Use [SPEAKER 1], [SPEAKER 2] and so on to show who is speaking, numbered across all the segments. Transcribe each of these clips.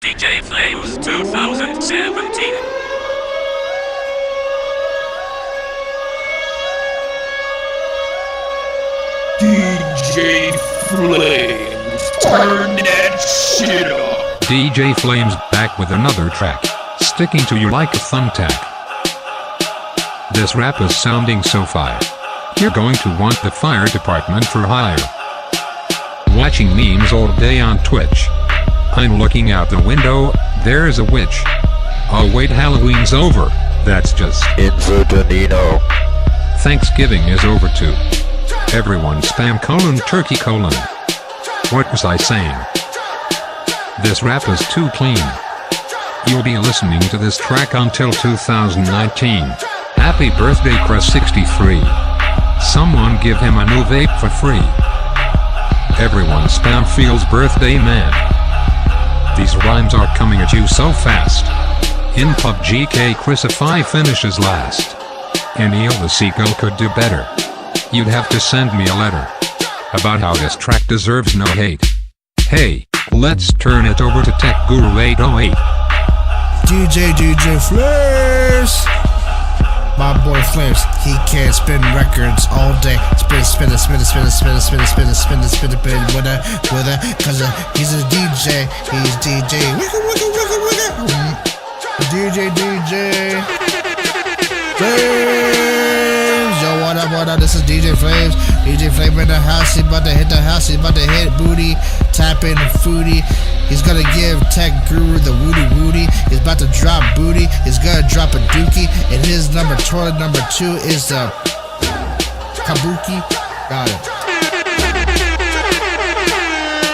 [SPEAKER 1] DJFlames 2017.
[SPEAKER 2] DJ Flames, turn that shit up.
[SPEAKER 3] DJ Flames back with another track, sticking to you like a thumbtack. This rap is sounding so fire. You're going to want the fire department for hire. Watching memes all day on Twitch. I'm looking out the window, there's a witch. Oh wait, Halloween's over, that's just
[SPEAKER 4] Invertonino.
[SPEAKER 3] Thanksgiving is over too. Everyone spam turkey. What was I saying? This rap is too clean. You'll be listening to this track until 2019. Happy birthday Crest63. Someone give him a new vape for free. Everyone spam Field's birthday man. These rhymes are coming at you so fast. In PUBG K Crucify finishes last. Any other sequel could do better. You'd have to send me a letter about how this track deserves no hate. Hey, let's turn it over to Techguru808.
[SPEAKER 5] DJ Flames. My boy Flames, he can't spin records all day. Spin it, with a, cause he's a DJ. He's DJ. Wiggle. DJ. Flames. Yo, what up? This is DJ Flames. DJ Flames in the house. He about to hit the house. He about to hit booty. Tap in foodie. He's gonna give Tech Guru the woody. He's about to drop booty. He's gonna drop a dookie. And his toilet number 2 is the kabuki. Got it.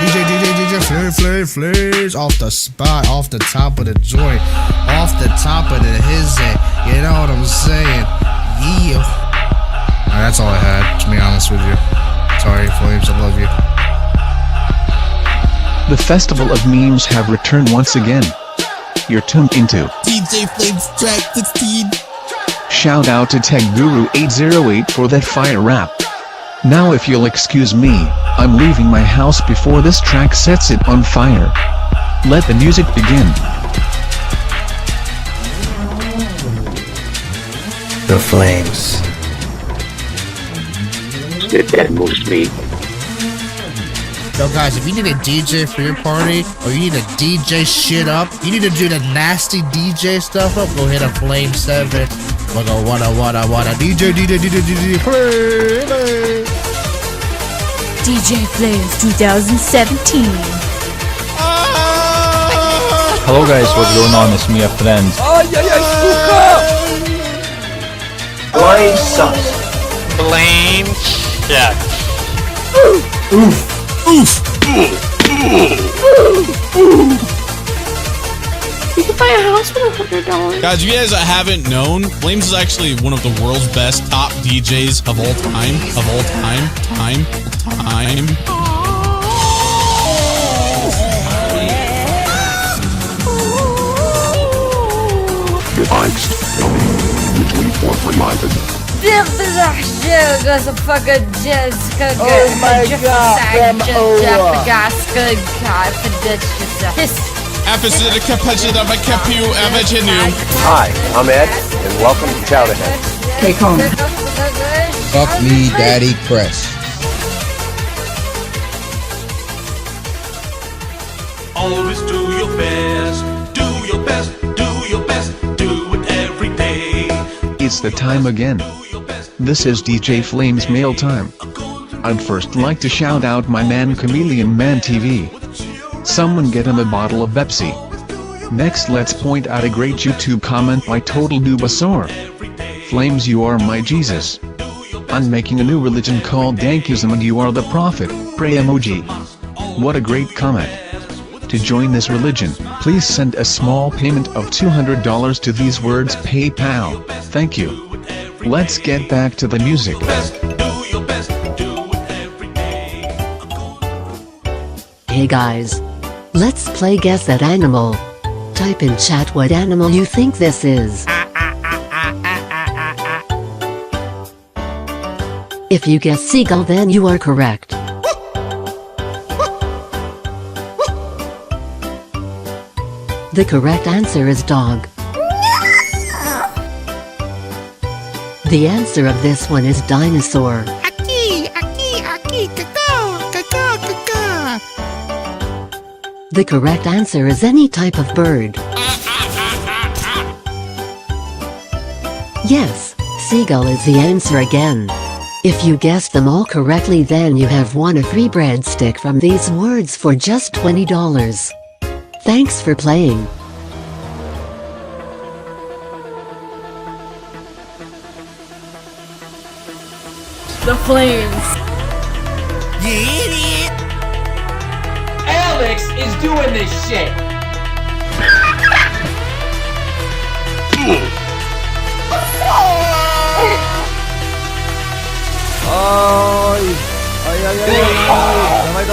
[SPEAKER 5] DJ Flames off the spot, off the top of the joint, off the top of the hizzy. You know what I'm saying? Yeah. Alright, that's all I had, to be honest with you. Sorry, Flames, I love you.
[SPEAKER 6] The Festival of Memes have returned once again. You're tuned into
[SPEAKER 5] DJ Flames track 16.
[SPEAKER 6] Shout out to Techguru808 for that fire rap. Now if you'll excuse me, I'm leaving my house before this track sets it on fire. Let the music begin.
[SPEAKER 4] The Flames.
[SPEAKER 1] That moves me.
[SPEAKER 5] Yo guys, if you need a DJ for your party, or you need a DJ shit up, you need to do the nasty DJ stuff up, go hit a Flame 7. We'll go what DJ Flames.
[SPEAKER 7] DJ Flames 2017.
[SPEAKER 8] Hello guys, what's going on? It's me, a friend.
[SPEAKER 1] Flame sus. Flame shit.
[SPEAKER 7] You can buy a house with $100.
[SPEAKER 9] Guys, you guys haven't known, Flames is actually one of the world's best top DJs of all time.
[SPEAKER 2] Oh my God,
[SPEAKER 4] Hi, I'm Ed, and welcome to Shoutouts.
[SPEAKER 7] Take home.
[SPEAKER 5] Fuck me, Daddy Crest.
[SPEAKER 1] Always do your best. Do your best. Do it every day.
[SPEAKER 6] It's the time again. This is DJ Flames mail time. I'd first like to shout out my man Chameleon Man TV. Someone get him a bottle of Pepsi. Next, let's point out a great YouTube comment by Total Nubasaur. Flames, you are my Jesus. I'm making a new religion called Dankism and you are the prophet, pray emoji. What a great comment. To join this religion, please send a small payment of $200 to these words PayPal. Thank you. Let's get back to the music.
[SPEAKER 10] Hey guys. Let's play Guess That Animal. Type in chat what animal you think this is. If you guess seagull, then you are correct. The correct answer is dog. The answer of this one is dinosaur. The correct answer is any type of bird. Yes, seagull is the answer again. If you guessed them all correctly, then you have won a free breadstick from these words for just $20. Thanks for playing.
[SPEAKER 7] The Flames.
[SPEAKER 2] You idiot! Alex is doing this shit!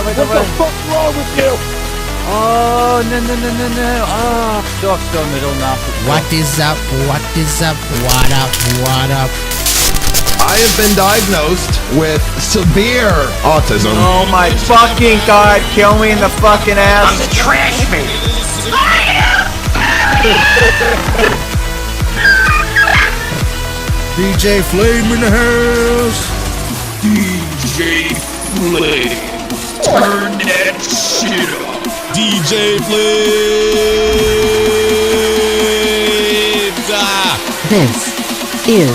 [SPEAKER 8] What the fuck's wrong with you? Oh, no. Oh, sucks on the middle now.
[SPEAKER 5] What is up? What is up? What up? What up?
[SPEAKER 11] I have been diagnosed with severe autism.
[SPEAKER 8] Oh my fucking god, kill me in the fucking ass.
[SPEAKER 2] I'm the trash man!
[SPEAKER 5] DJ Flame in the house!
[SPEAKER 2] DJ Flames, turn that shit up!
[SPEAKER 9] DJ Flames!
[SPEAKER 10] This is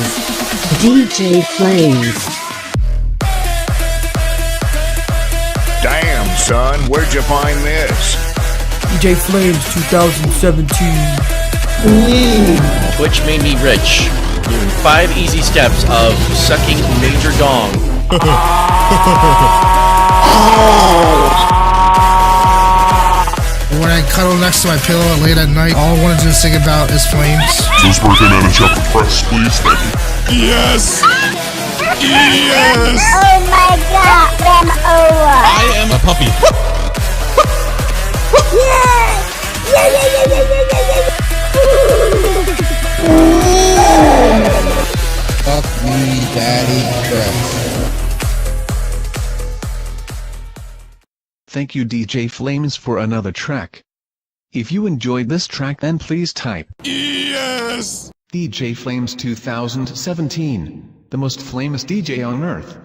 [SPEAKER 10] DJ Flames.
[SPEAKER 2] Damn, son, where'd you find this?
[SPEAKER 12] DJ Flames 2017.
[SPEAKER 13] Twitch made me rich. 5 easy steps of sucking major dong.
[SPEAKER 5] When I cuddle next to my pillow late at night, all I want to do is think about is Flames.
[SPEAKER 14] Just working on a chapter press, please. Thank you.
[SPEAKER 9] Yes! Yes!
[SPEAKER 15] Oh my god, I'm over.
[SPEAKER 9] I am a puppy.
[SPEAKER 5] Fuck me, Daddy Press.
[SPEAKER 6] Thank you DJ Flames for another track. If you enjoyed this track, then please type
[SPEAKER 9] Yes!
[SPEAKER 6] DJ Flames 2017, the most famous DJ on earth.